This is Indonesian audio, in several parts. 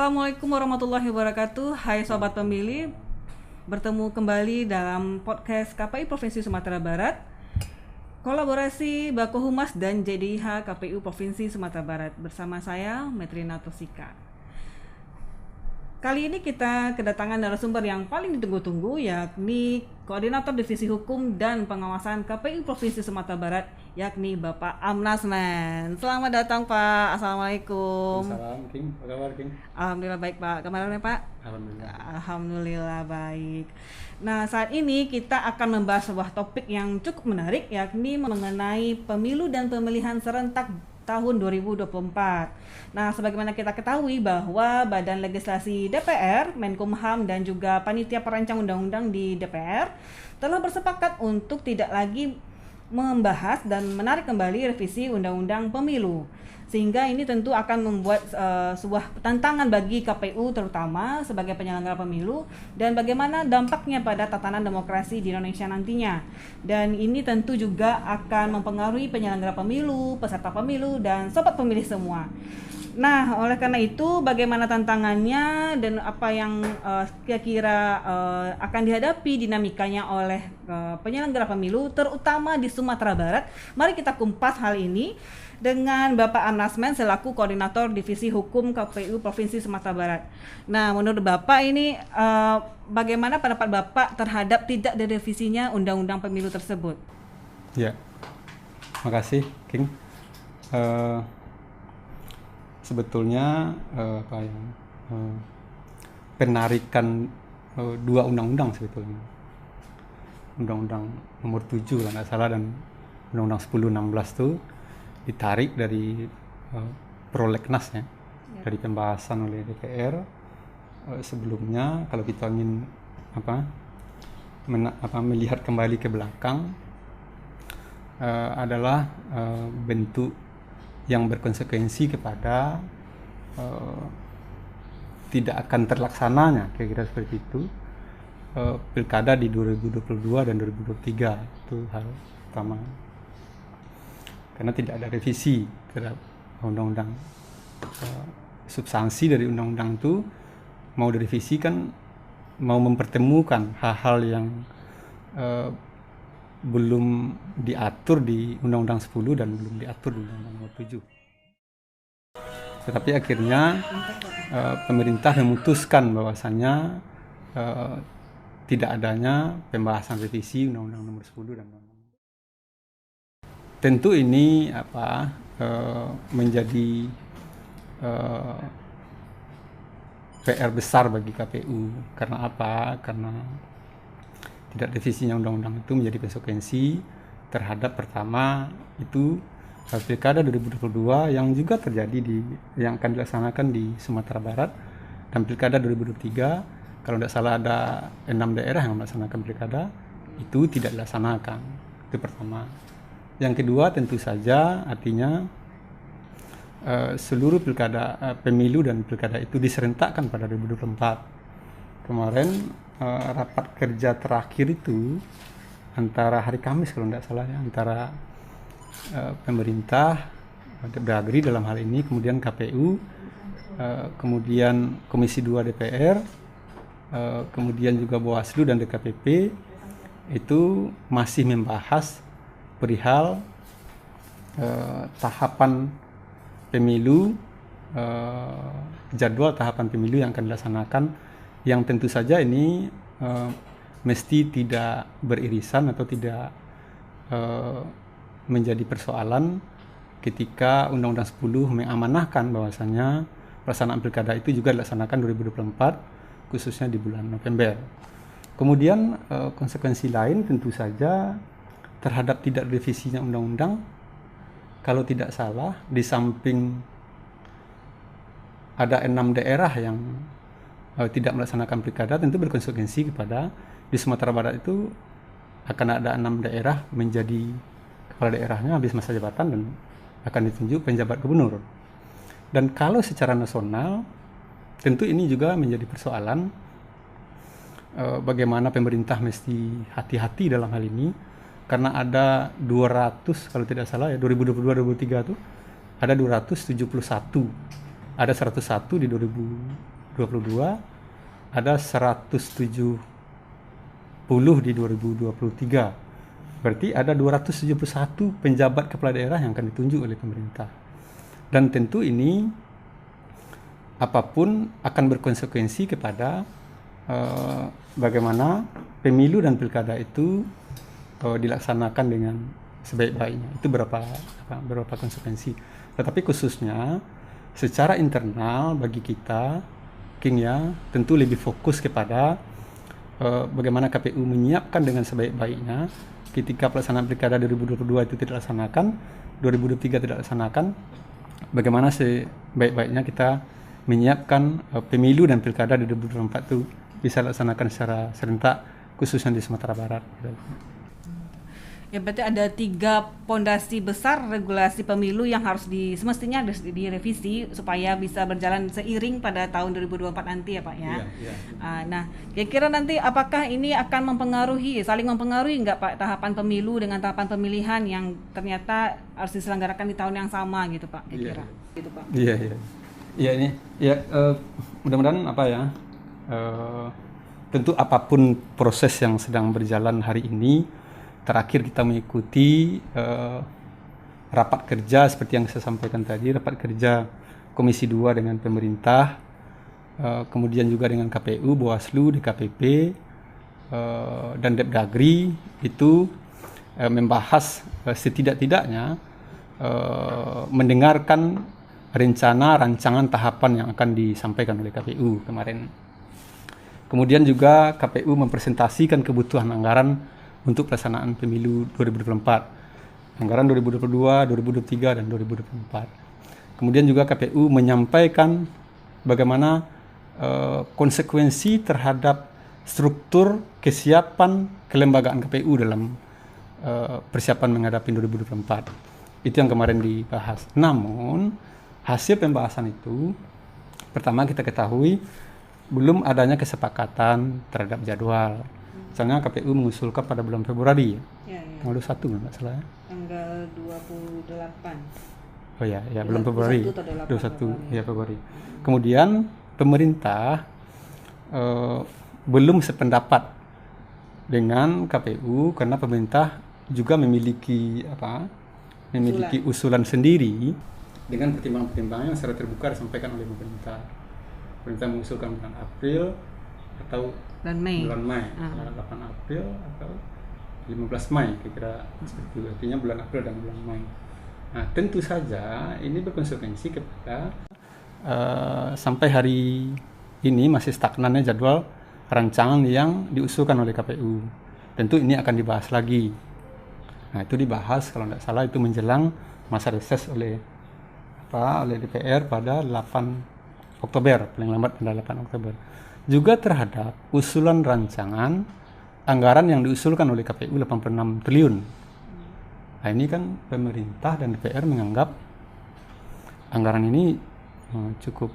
Assalamualaikum warahmatullahi wabarakatuh. Hai Sobat Pemilih, bertemu kembali dalam podcast KPI Provinsi Sumatera Barat, kolaborasi Bako Humas dan JDIH KPU Provinsi Sumatera Barat, bersama saya Metrina Tosika. Kali ini kita kedatangan narasumber yang paling ditunggu-tunggu, yakni Koordinator Divisi Hukum dan Pengawasan KPU Provinsi Sumatera Barat, yakni Bapak Amnasmen. Selamat datang Pak. Assalamualaikum. Salam King, apa kabar King? Alhamdulillah baik Pak. Kemarin Pak? Alhamdulillah. Alhamdulillah baik. Nah, saat ini kita akan membahas sebuah topik yang cukup menarik, yakni mengenai pemilu dan pemilihan serentak tahun 2024. Nah, sebagaimana kita ketahui bahwa Badan Legislasi DPR, Menkumham dan juga Panitia Perancang Undang-Undang di DPR telah bersepakat untuk tidak lagi membahas dan menarik kembali revisi Undang-Undang Pemilu. Sehingga ini tentu akan membuat sebuah tantangan bagi KPU terutama sebagai penyelenggara pemilu, dan bagaimana dampaknya pada tatanan demokrasi di Indonesia nantinya. Dan ini tentu juga akan mempengaruhi penyelenggara pemilu, peserta pemilu, dan sobat pemilih semua. Nah, oleh karena itu bagaimana tantangannya dan apa yang kira-kira akan dihadapi dinamikanya oleh penyelenggara pemilu terutama di Sumatera Barat. Mari kita kumpas hal ini dengan Bapak Amnasmen selaku Koordinator Divisi Hukum KPU Provinsi Sumatera Barat. Nah, menurut Bapak ini bagaimana pendapat Bapak terhadap tidak direvisinya Undang-Undang Pemilu tersebut? Ya, makasih King. Sebetulnya penarikan dua undang-undang sebetulnya, Undang-Undang nomor 7 kalau nggak salah dan Undang-Undang 10/16 itu ditarik dari prolegnas ya, dari pembahasan oleh DPR. Sebelumnya kalau kita ingin melihat kembali ke belakang, adalah bentuk yang berkonsekuensi kepada tidak akan terlaksananya, kira-kira seperti itu, pilkada di 2022 dan 2023. Itu hal pertama, karena tidak ada revisi terhadap undang-undang. Substansi dari undang-undang itu mau direvisi kan mau mempertemukan hal-hal yang belum diatur di Undang-Undang 10 dan belum diatur di Undang-Undang nomor 7. Tetapi akhirnya pemerintah memutuskan bahwasannya tidak adanya pembahasan revisi Undang-Undang nomor 10 dan Undang-Undang. Tentu ini menjadi PR besar bagi KPU. Karena apa? Karena tidak revisinya undang-undang itu menjadi konsekuensi terhadap pertama itu pilkada 2022 yang juga terjadi yang akan dilaksanakan di Sumatera Barat, dan pilkada 2023 kalau tidak salah ada 6 daerah yang melaksanakan pilkada itu tidak dilaksanakan. Itu pertama. Yang kedua tentu saja artinya seluruh pilkada, pemilu dan pilkada itu diserentakkan pada 2024. Kemarin rapat kerja terakhir itu antara hari Kamis kalau tidak salah ya, antara pemerintah, Dagri dalam hal ini, kemudian KPU, kemudian Komisi 2 DPR, kemudian juga Bawaslu dan DKPP, itu masih membahas perihal tahapan pemilu, jadwal tahapan pemilu yang akan dilaksanakan, yang tentu saja ini mesti tidak beririsan atau tidak menjadi persoalan ketika Undang-Undang 10 mengamanahkan bahwasanya pelaksanaan pilkada itu juga dilaksanakan 2024, khususnya di bulan November. Kemudian konsekuensi lain tentu saja terhadap tidak revisinya undang-undang, kalau tidak salah di samping ada 6 daerah yang tidak melaksanakan pilkada, tentu berkonsekuensi kepada di Sumatera Barat itu akan ada 6 daerah menjadi kepala daerahnya habis masa jabatan dan akan ditunjuk penjabat gubernur. Dan kalau secara nasional tentu ini juga menjadi persoalan, bagaimana pemerintah mesti hati-hati dalam hal ini, karena ada 200 kalau tidak salah ya, 2022-2023 itu ada 271, ada 101 di 2023 ada 170 di 2023. Berarti ada 271 penjabat kepala daerah yang akan ditunjuk oleh pemerintah. Dan tentu ini apapun akan berkonsekuensi kepada bagaimana pemilu dan pilkada itu dilaksanakan dengan sebaik-baiknya. Itu beberapa konsekuensi. Tetapi khususnya secara internal bagi kita, King ya, tentu lebih fokus kepada bagaimana KPU menyiapkan dengan sebaik-baiknya ketika pelaksanaan pilkada 2022 itu tidak dilaksanakan, 2023 tidak dilaksanakan, bagaimana sebaik-baiknya kita menyiapkan pemilu dan pilkada di 2024 itu bisa dilaksanakan secara serentak, khususnya di Sumatera Barat. Ya, berarti ada 3 pondasi besar regulasi pemilu yang harus semestinya direvisi supaya bisa berjalan seiring pada tahun 2024 nanti ya Pak ya. Iya. Nah, kira-kira nanti apakah ini akan saling mempengaruhi nggak Pak tahapan pemilu dengan tahapan pemilihan yang ternyata harus diselenggarakan di tahun yang sama gitu Pak? Kira-kira. Gitu Pak. Iya, mudah-mudahan tentu apapun proses yang sedang berjalan hari ini. Terakhir kita mengikuti rapat kerja seperti yang saya sampaikan tadi, rapat kerja Komisi 2 dengan pemerintah, kemudian juga dengan KPU, Bawaslu, DKPP, dan Depdagri itu membahas setidak-tidaknya mendengarkan rancangan tahapan yang akan disampaikan oleh KPU kemarin. Kemudian juga KPU mempresentasikan kebutuhan anggaran untuk pelaksanaan pemilu 2024, anggaran 2022, 2023, dan 2024. Kemudian juga KPU menyampaikan bagaimana konsekuensi terhadap struktur kesiapan kelembagaan KPU dalam persiapan menghadapi 2024. Itu yang kemarin dibahas. Namun, hasil pembahasan itu, pertama kita ketahui belum adanya kesepakatan terhadap jadwal. Misalnya KPU mengusulkan pada bulan Februari, tanggal 21 nggak salah ya? Tanggal 28. Oh ya, bulan Februari. 21 Februari. Kemudian pemerintah belum sependapat dengan KPU karena pemerintah juga memiliki usulan sendiri dengan pertimbangan-pertimbangan yang secara terbuka disampaikan oleh pemerintah. Pemerintah mengusulkan bulan April atau bulan Mei, 8 April atau 15 Mei, kira-kira seperti itu. Artinya bulan April dan bulan Mei. Nah, tentu saja ini berkonsekuensi kepada sampai hari ini masih stagnannya jadwal rancangan yang diusulkan oleh KPU. Tentu ini akan dibahas lagi. Nah, itu dibahas kalau tidak salah itu menjelang masa reses oleh DPR pada 8 Oktober, paling lambat pada 8 Oktober. Juga terhadap usulan rancangan anggaran yang diusulkan oleh KPU 86 triliun. Nah, ini kan pemerintah dan DPR menganggap anggaran ini cukup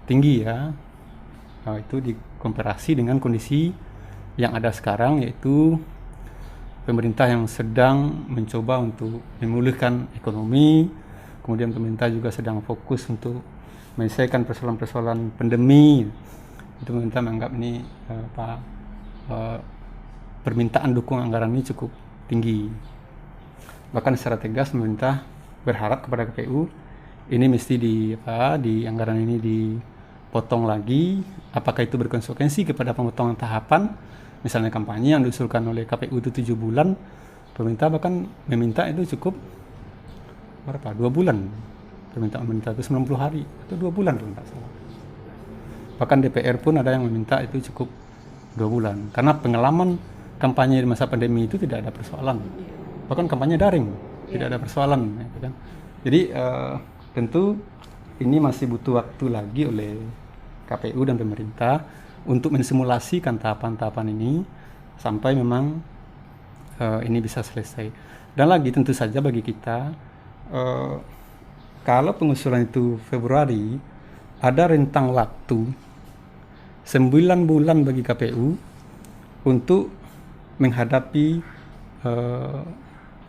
tinggi ya. Itu dikomparasi dengan kondisi yang ada sekarang, yaitu pemerintah yang sedang mencoba untuk memulihkan ekonomi, kemudian pemerintah juga sedang fokus untuk menyelesaikan persoalan-persoalan pandemi. Itu pemerintah menganggap ini permintaan dukungan anggaran ini cukup tinggi. Bahkan secara tegas pemerintah berharap kepada KPU ini mesti di anggaran ini dipotong lagi. Apakah itu berkonsekuensi kepada pemotongan tahapan? Misalnya kampanye yang diusulkan oleh KPU itu 7 bulan, pemerintah bahkan meminta itu cukup 2 bulan. Permintaan pemerintah itu 90 hari atau 2 bulan kalau tidak salah. Bahkan DPR pun ada yang meminta itu cukup 2 bulan. Karena pengalaman kampanye di masa pandemi itu tidak ada persoalan. Bahkan kampanye daring, tidak ada persoalan. Gitu kan. Jadi tentu ini masih butuh waktu lagi oleh KPU dan pemerintah untuk mensimulasikan tahapan-tahapan ini sampai memang ini bisa selesai. Dan lagi tentu saja bagi kita, kalau pengusulan itu Februari, ada rentang waktu 9 bulan bagi KPU untuk menghadapi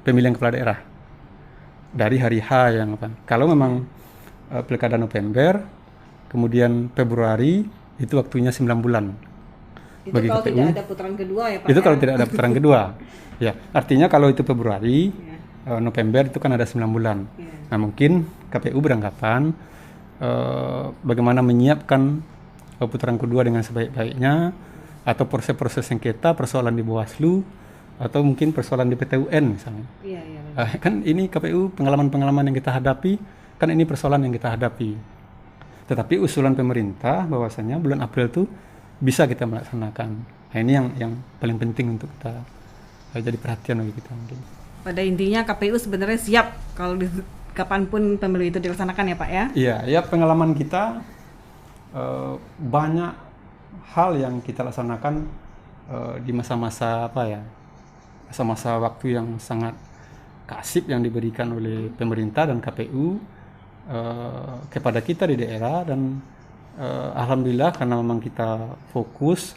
pemilihan kepala daerah dari hari H yang kalau memang pilkada November, kemudian Februari itu waktunya 9 bulan. Itu Bagi kalau KPU, tidak ada putaran kedua ya Pak? itu ya? kalau tidak ada putaran kedua. Ya, artinya kalau itu Februari, Ya. November itu kan ada 9 bulan. Ya. Nah, mungkin KPU beranggapan bagaimana menyiapkan putaran kedua dengan sebaik-baiknya, atau proses-proses sengketa, persoalan di Bawaslu, atau mungkin persoalan di PT UN misalnya. Iya, iya. Kan ini KPU pengalaman-pengalaman yang kita hadapi, kan ini persoalan yang kita hadapi. Tetapi usulan pemerintah bahwasanya bulan April itu bisa kita melaksanakan. Nah, ini yang paling penting untuk kita jadi perhatian bagi kita mungkin. Pada intinya KPU sebenarnya siap kalau kapanpun pemilu itu dilaksanakan ya Pak ya? Iya, ya pengalaman kita banyak hal yang kita laksanakan di masa-masa masa-masa waktu yang sangat kasib yang diberikan oleh pemerintah dan KPU kepada kita di daerah, dan alhamdulillah karena memang kita fokus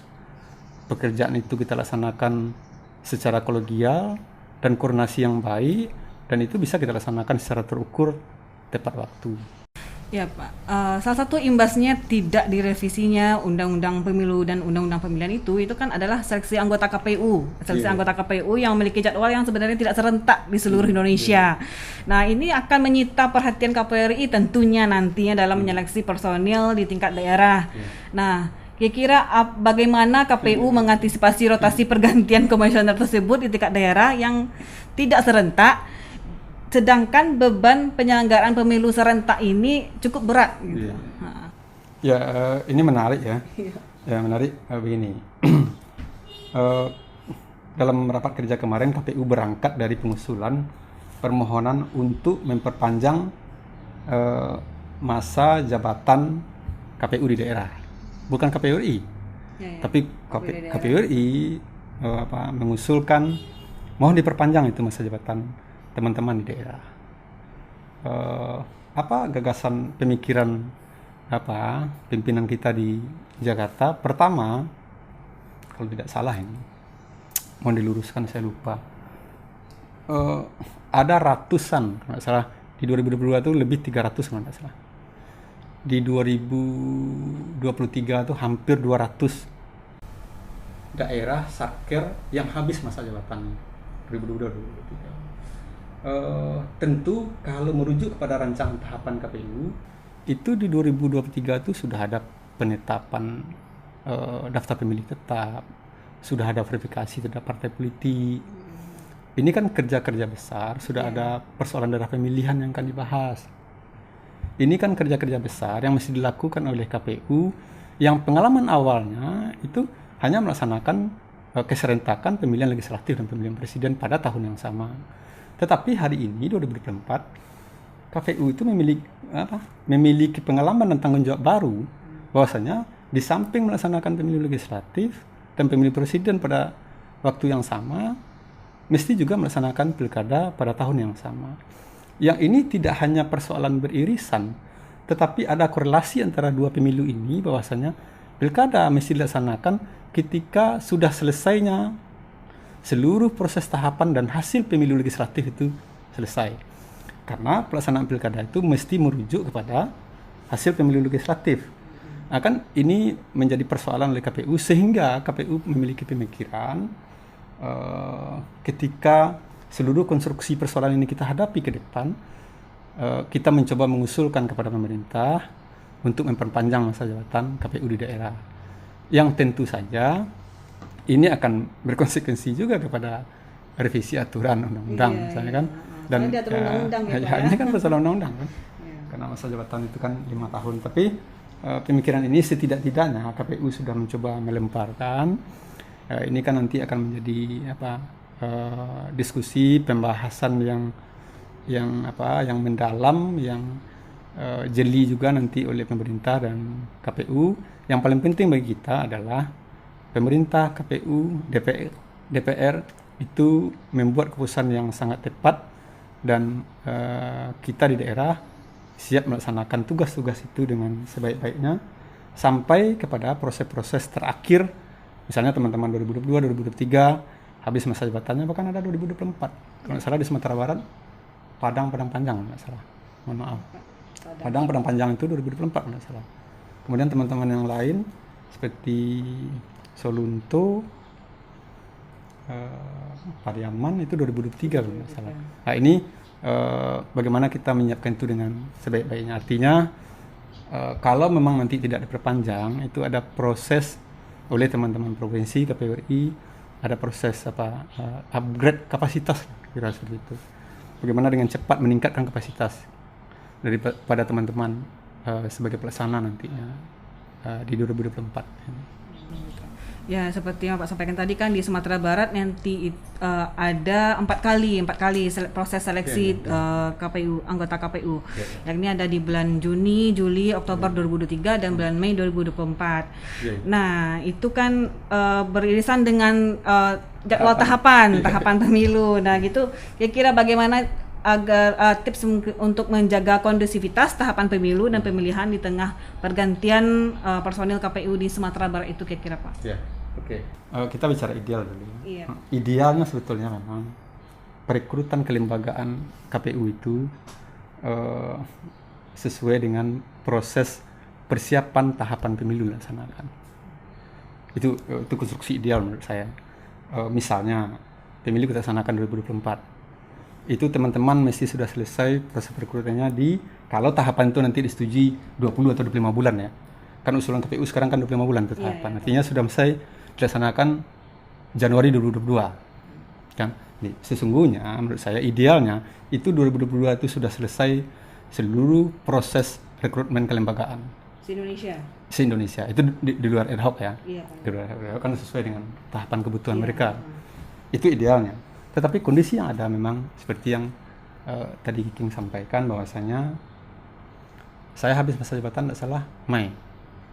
pekerjaan itu kita laksanakan secara kolegial dan koordinasi yang baik, dan itu bisa kita laksanakan secara terukur tepat waktu. Ya Pak, salah satu imbasnya tidak direvisinya Undang-Undang Pemilu dan Undang-Undang Pemilihan itu kan adalah seleksi anggota KPU. Seleksi anggota KPU yang memiliki jadwal yang sebenarnya tidak serentak di seluruh Indonesia. Nah, ini akan menyita perhatian KPRI tentunya nantinya dalam menyeleksi personil di tingkat daerah. Nah, kira-kira bagaimana KPU mengantisipasi rotasi pergantian komisioner tersebut di tingkat daerah yang tidak serentak, sedangkan beban penyelenggaraan pemilu serentak ini cukup berat gitu. Ya, ini menarik ya. Ya, menarik begini. Dalam rapat kerja kemarin KPU berangkat dari pengusulan permohonan untuk memperpanjang masa jabatan KPU di daerah. Bukan KPU RI. Tapi KPU RI mengusulkan mohon diperpanjang itu masa jabatan teman-teman di daerah. Gagasan pemikiran pimpinan kita di Jakarta? Pertama, kalau tidak salah ini, mohon diluruskan saya lupa. Ada ratusan, kalau tidak salah di 2022 itu lebih 300 kalau tidak salah. Di 2023 itu hampir 200 daerah satker yang habis masa jabatan 2022-2023. Tentu kalau merujuk kepada rancangan tahapan KPU itu di 2023 itu sudah ada penetapan daftar pemilih tetap, sudah ada verifikasi terhadap partai politik. Ini kan kerja-kerja besar, sudah ada persoalan daerah pemilihan yang akan dibahas. Ini kan kerja-kerja besar yang mesti dilakukan oleh KPU yang pengalaman awalnya itu hanya melaksanakan keserentakan pemilihan legislatif dan pemilihan presiden pada tahun yang sama. Tetapi hari ini 2024 KPU itu memiliki pengalaman dan tanggung jawab baru, bahwasanya di samping melaksanakan pemilu legislatif dan pemilu presiden pada waktu yang sama, mesti juga melaksanakan pilkada pada tahun yang sama. Yang ini tidak hanya persoalan beririsan, tetapi ada korelasi antara dua pemilu ini, bahwasanya pilkada mesti dilaksanakan ketika sudah selesainya seluruh proses tahapan dan hasil pemilu legislatif itu selesai. Karena pelaksanaan pilkada itu mesti merujuk kepada hasil pemilu legislatif. Nah, kan ini menjadi persoalan oleh KPU, sehingga KPU memiliki pemikiran ketika seluruh konstruksi persoalan ini kita hadapi ke depan, kita mencoba mengusulkan kepada pemerintah untuk memperpanjang masa jabatan KPU di daerah. Yang tentu saja ini akan berkonsekuensi juga kepada revisi aturan undang-undang, misalnya kan. Dan ini kan persoalan undang-undang kan. Karena masa jabatan itu kan 5 tahun. Tapi pemikiran ini setidak-tidaknya KPU sudah mencoba melemparkan. Ini kan nanti akan menjadi diskusi pembahasan yang mendalam, yang jeli juga nanti oleh pemerintah dan KPU. Yang paling penting bagi kita adalah pemerintah, KPU, DPR itu membuat keputusan yang sangat tepat, dan kita di daerah siap melaksanakan tugas-tugas itu dengan sebaik-baiknya sampai kepada proses-proses terakhir. Misalnya teman-teman 2022, 2023 habis masa jabatannya, bahkan ada 2024. Kalau salah di Sumatera Barat, Padang Panjang, nggak salah. Mohon maaf. Padang Panjang itu 2024 nggak salah. Kemudian teman-teman yang lain seperti Solunto, Pariaman itu 2023 kalau nggak salah. Nah ini bagaimana kita menyiapkan itu dengan sebaik-baiknya. Artinya kalau memang nanti tidak diperpanjang, itu ada proses oleh teman-teman provinsi KPU RI, ada proses upgrade kapasitas, kira seperti itu. Bagaimana dengan cepat meningkatkan kapasitas daripada teman-teman sebagai pelaksana nantinya di 2024. Ya, seperti yang Pak sampaikan tadi kan di Sumatera Barat nanti ada empat kali proses seleksi KPU, anggota KPU. Yakni ada di bulan Juni, Juli, Oktober 2023 dan bulan Mei 2024. Nah, itu kan beririsan dengan jadwal tahapan pemilu. Nah, gitu kira-kira bagaimana agar tips untuk menjaga kondusivitas tahapan pemilu dan pemilihan di tengah pergantian personil KPU di Sumatera Barat itu kira-kira, Pak? Ya, oke. Kita bicara ideal dulu. Iya. Idealnya sebetulnya memang perekrutan kelembagaan KPU itu sesuai dengan proses persiapan tahapan pemilu dilaksanakan. Itu konstruksi ideal menurut saya. Misalnya pemilu kita laksanakan 2024. Itu teman-teman mesti sudah selesai proses perekrutannya kalau tahapan itu nanti disetujui 20 atau 25 bulan ya. Kan usulan KPU sekarang kan 25 bulan itu tahapan. Artinya sudah selesai dilaksanakan Januari 2022. Kan? Jadi, sesungguhnya menurut saya idealnya itu 2022 itu sudah selesai seluruh proses rekrutmen kelembagaan. Se-Indonesia. Itu di luar ad hoc ya. Iya, di luar ad hoc kan sesuai dengan tahapan kebutuhan mereka. Itu idealnya. Tetapi kondisi yang ada memang seperti yang tadi King sampaikan, bahwasanya saya habis masa jabatan tidak salah Mei.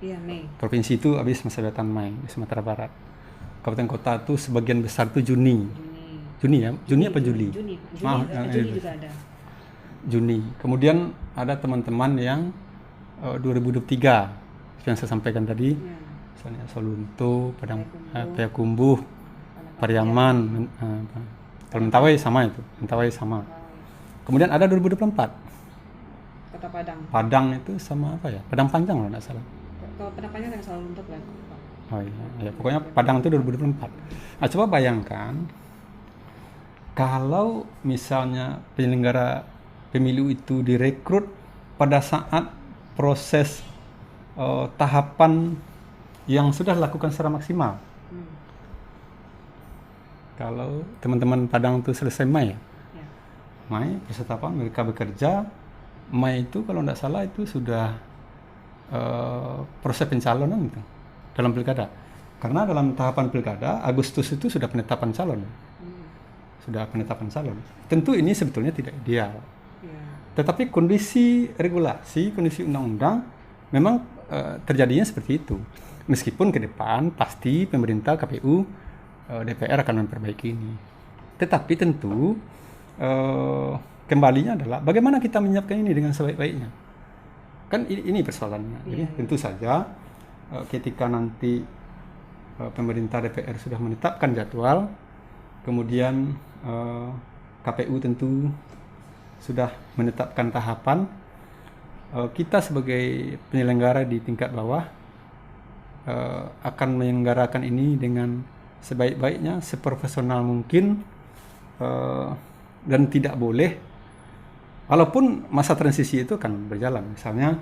Iya, Mei. Provinsi itu habis masa jabatan Mei di Sumatera Barat. Kabupaten kota itu sebagian besar itu Juni ya? Juni apa Juli? Juni juga ada. Juni. Kemudian ada teman-teman yang 2023 yang saya sampaikan tadi, misalnya Solunto, Payakumbuh, Pariaman, kalau Mentawai sama itu, Kemudian ada 2024. Kota Padang. Padang itu sama apa ya? Padang Panjang kalau nggak salah. Kalau Padang Panjang yang selalu untuk kan. Oh iya, pokoknya Padang itu 2024. Nah, coba bayangkan kalau misalnya penyelenggara pemilu itu direkrut pada saat proses tahapan yang sudah dilakukan secara maksimal. Kalau teman-teman Padang itu selesai Mei ya? Mei, peserta mereka bekerja. Mei itu kalau tidak salah itu sudah proses pencalonan itu dalam pilkada. Karena dalam tahapan pilkada, Agustus itu sudah penetapan calon. Tentu ini sebetulnya tidak ideal. Tetapi kondisi regulasi, kondisi undang-undang memang terjadinya seperti itu. Meskipun ke depan pasti pemerintah KPU DPR akan memperbaiki ini. Tetapi tentu kembalinya adalah bagaimana kita menyiapkan ini dengan sebaik-baiknya. Kan ini persoalannya. Jadi tentu saja ketika nanti pemerintah DPR sudah menetapkan jadwal, kemudian KPU tentu sudah menetapkan tahapan, kita sebagai penyelenggara di tingkat bawah akan menyelenggarakan ini dengan sebaik-baiknya, seprofesional mungkin, dan tidak boleh, walaupun masa transisi itu akan berjalan, misalnya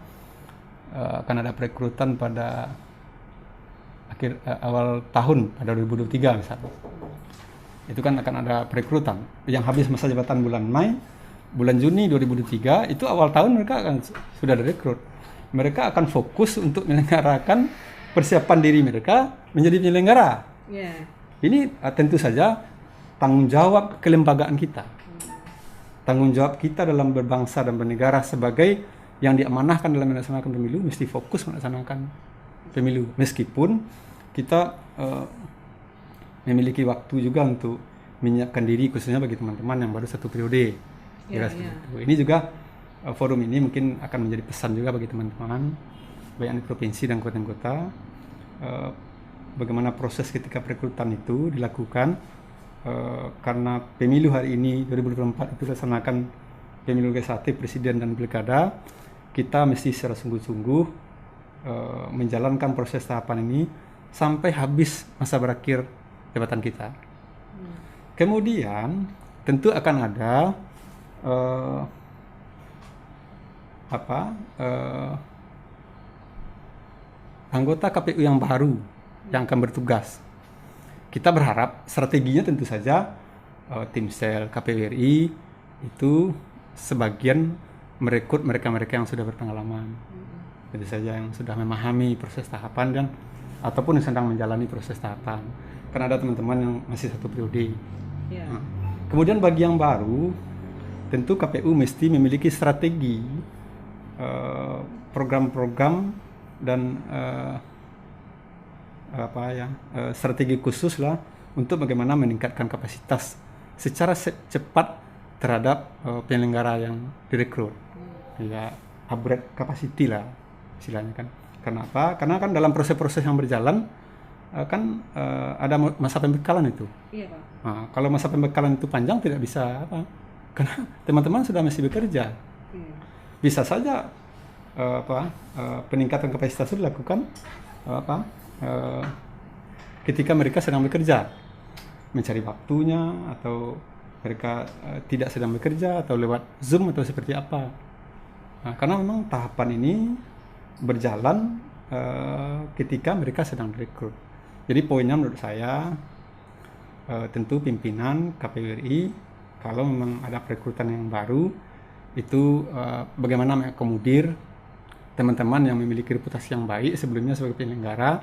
akan ada perekrutan pada awal tahun pada 2023 misalnya, itu kan akan ada perekrutan yang habis masa jabatan bulan Mei, bulan Juni 2023 itu awal tahun mereka akan sudah direkrut, mereka akan fokus untuk menyelenggarakan persiapan diri mereka menjadi penyelenggara. Ini tentu saja tanggung jawab kelembagaan kita. Tanggung jawab kita dalam berbangsa dan bernegara sebagai yang diamanahkan dalam melaksanakan pemilu, mesti fokus melaksanakan pemilu. Meskipun kita memiliki waktu juga untuk menyiapkan diri, khususnya bagi teman-teman yang baru satu periode. Ini juga forum ini mungkin akan menjadi pesan juga bagi teman-teman, baik yang di provinsi dan kabupaten kota, bagaimana proses ketika perekrutan itu dilakukan, karena pemilu hari ini 2024 itu dilaksanakan pemilu legislatif, presiden dan pilkada. Kita mesti secara sungguh-sungguh menjalankan proses tahapan ini sampai habis masa berakhir jabatan kita. Kemudian tentu akan ada anggota KPU yang baru yang akan bertugas. Kita berharap strateginya tentu saja tim sel KPU RI itu sebagian merekrut mereka-mereka yang sudah berpengalaman, tentu saja yang sudah memahami proses tahapan dan ataupun yang sedang menjalani proses tahapan. Karena ada teman-teman yang masih satu periode. Nah, kemudian bagi yang baru, tentu KPU mesti memiliki strategi, program-program dan strategi khusus lah untuk bagaimana meningkatkan kapasitas secara cepat terhadap penyelenggara yang direkrut. Ya, upgrade capacity lah istilahnya kan. Karena apa? Karena kan dalam proses-proses yang berjalan ada masa pembekalan itu. Iya, Pak. Nah, kalau masa pembekalan itu panjang tidak bisa apa? Karena teman-teman sudah masih bekerja. Bisa saja peningkatan kapasitas itu dilakukan ketika mereka sedang bekerja, mencari waktunya, atau mereka tidak sedang bekerja atau lewat Zoom atau seperti apa. Nah, karena memang tahapan ini berjalan ketika mereka sedang direkrut. Jadi poinnya menurut saya tentu pimpinan KPU RI kalau memang ada perekrutan yang baru itu bagaimana mengakomodir teman-teman yang memiliki reputasi yang baik sebelumnya sebagai penyelenggara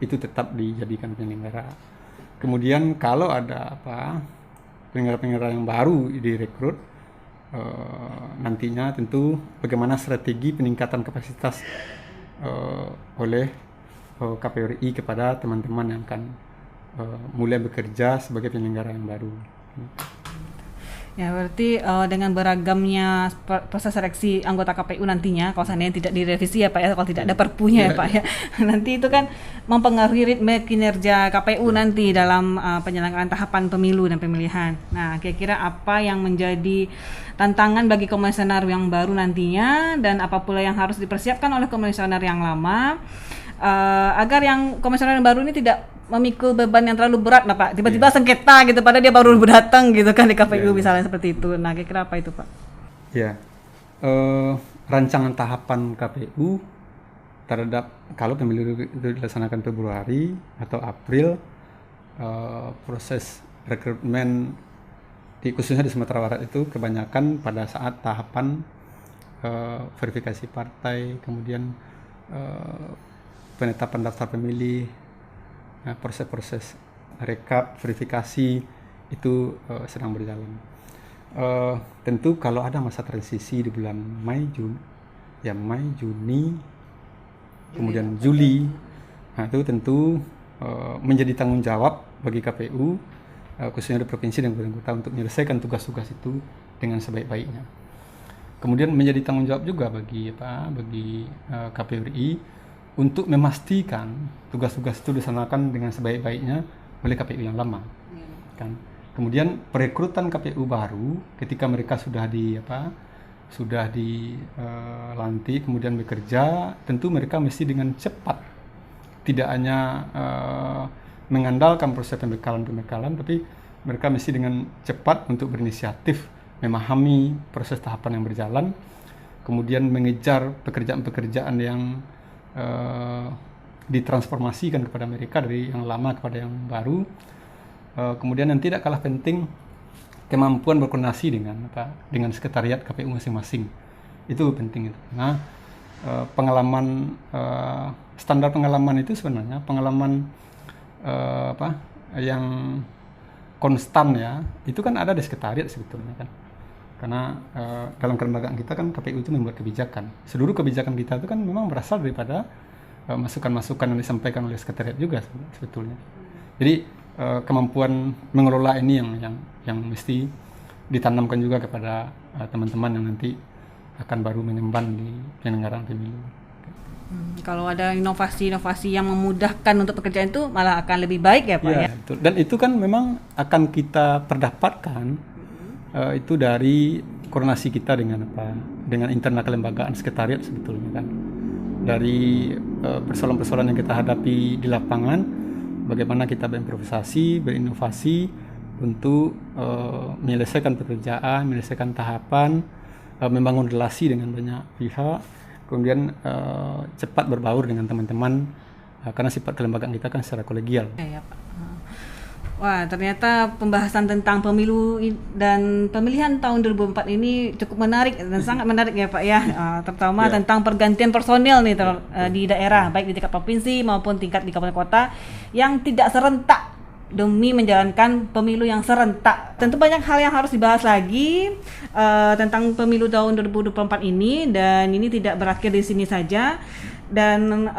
itu tetap dijadikan penyelenggara. Kemudian kalau ada penyelenggara-penyelenggara yang baru direkrut, nantinya tentu bagaimana strategi peningkatan kapasitas oleh KPU RI kepada teman-teman yang akan mulai bekerja sebagai penyelenggara yang baru. Ya, berarti dengan beragamnya proses seleksi anggota KPU nantinya, kalau seandainya tidak direvisi ya Pak ya, kalau tidak ada perpunya ya Pak ya, nanti itu kan mempengaruhi ritme kinerja KPU nanti dalam penyelenggaraan tahapan pemilu dan pemilihan. Nah, kira-kira apa yang menjadi tantangan bagi komisioner yang baru nantinya dan apa pula yang harus dipersiapkan oleh komisioner yang lama agar yang komisioner yang baru ini tidak memikul beban yang terlalu berat lah Pak, tiba-tiba sengketa gitu padahal dia baru datang gitu kan di KPU misalnya seperti itu. Nah, kira-kira apa itu Pak? Ya, rancangan tahapan KPU terhadap kalau pemilu itu dilaksanakan Februari atau April, proses rekrutmen khususnya di Sumatera Barat itu kebanyakan pada saat tahapan verifikasi partai, kemudian penetapan daftar pemilih. Nah, proses-proses rekap, verifikasi itu sedang berjalan. Tentu kalau ada masa transisi di bulan Mei, Juni, kemudian Juli, nah itu tentu menjadi tanggung jawab bagi KPU, khususnya di provinsi dan kabupaten kota untuk menyelesaikan tugas-tugas itu dengan sebaik-baiknya. Kemudian menjadi tanggung jawab juga bagi KPU RI untuk memastikan tugas-tugas itu dilaksanakan dengan sebaik-baiknya oleh KPU yang lama. Kan? Kemudian perekrutan KPU baru ketika mereka sudah dilantik kemudian bekerja, tentu mereka mesti dengan cepat, tidak hanya mengandalkan proses pembekalan, tapi mereka mesti dengan cepat untuk berinisiatif memahami proses tahapan yang berjalan, kemudian mengejar pekerjaan-pekerjaan yang ditransformasikan kepada mereka dari yang lama kepada yang baru. Kemudian yang tidak kalah penting, kemampuan berkoordinasi dengan sekretariat KPU masing-masing. Itu penting itu. Nah, standar pengalaman itu sebenarnya pengalaman yang konstan ya. Itu kan ada di sekretariat sebetulnya kan. Karena dalam kelembagaan kita kan KPU itu membuat kebijakan. Seluruh kebijakan kita itu kan memang berasal daripada masukan-masukan yang disampaikan oleh sekretariat juga sebetulnya. Jadi kemampuan mengelola ini yang mesti ditanamkan juga kepada teman-teman yang nanti akan baru mengemban di penyelenggaraan pemilu. Kalau ada inovasi-inovasi yang memudahkan untuk pekerjaan itu malah akan lebih baik ya Pak ya? Betul. Dan itu kan memang akan kita perdapatkan itu dari koordinasi kita dengan internal kelembagaan sekretariat sebetulnya kan, dari persoalan-persoalan yang kita hadapi di lapangan, bagaimana kita berimprovisasi, berinovasi untuk menyelesaikan pekerjaan, menyelesaikan tahapan, membangun relasi dengan banyak pihak, kemudian cepat berbaur dengan teman-teman, karena sifat kelembagaan kita kan secara kolegial. Ya, Pak. Wah, ternyata pembahasan tentang pemilu dan pemilihan tahun 2004 ini cukup menarik dan sangat menarik ya Pak ya, terutama tentang pergantian personil nih di daerah, baik di tingkat provinsi maupun tingkat di kabupaten kota yang tidak serentak demi menjalankan pemilu yang serentak. Tentu banyak hal yang harus dibahas lagi tentang pemilu tahun 2024 ini, dan ini tidak berakhir di sini saja. Dan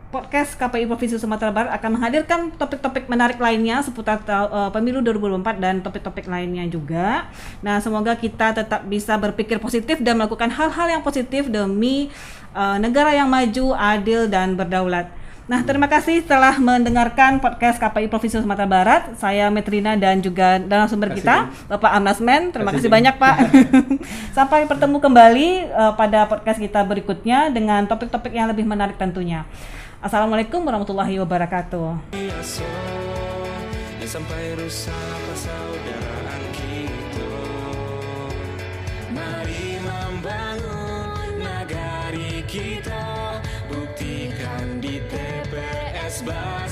podcast KPI Provinsi Sumatera Barat akan menghadirkan topik-topik menarik lainnya seputar pemilu 2024 dan topik-topik lainnya juga. Nah, semoga kita tetap bisa berpikir positif dan melakukan hal-hal yang positif demi negara yang maju, adil, dan berdaulat. Nah, terima kasih telah mendengarkan podcast KPI Provinsi Sumatera Barat. Saya Metrina dan juga narasumber kita, Bapak Amnasmen. Terima kasih banyak, Pak. Sampai bertemu kembali pada podcast kita berikutnya dengan topik-topik yang lebih menarik tentunya. Assalamualaikum warahmatullahi wabarakatuh. Sampai rusak persaudaraan kita. Mari membangun nagari kita, buktikan di TPS Barat.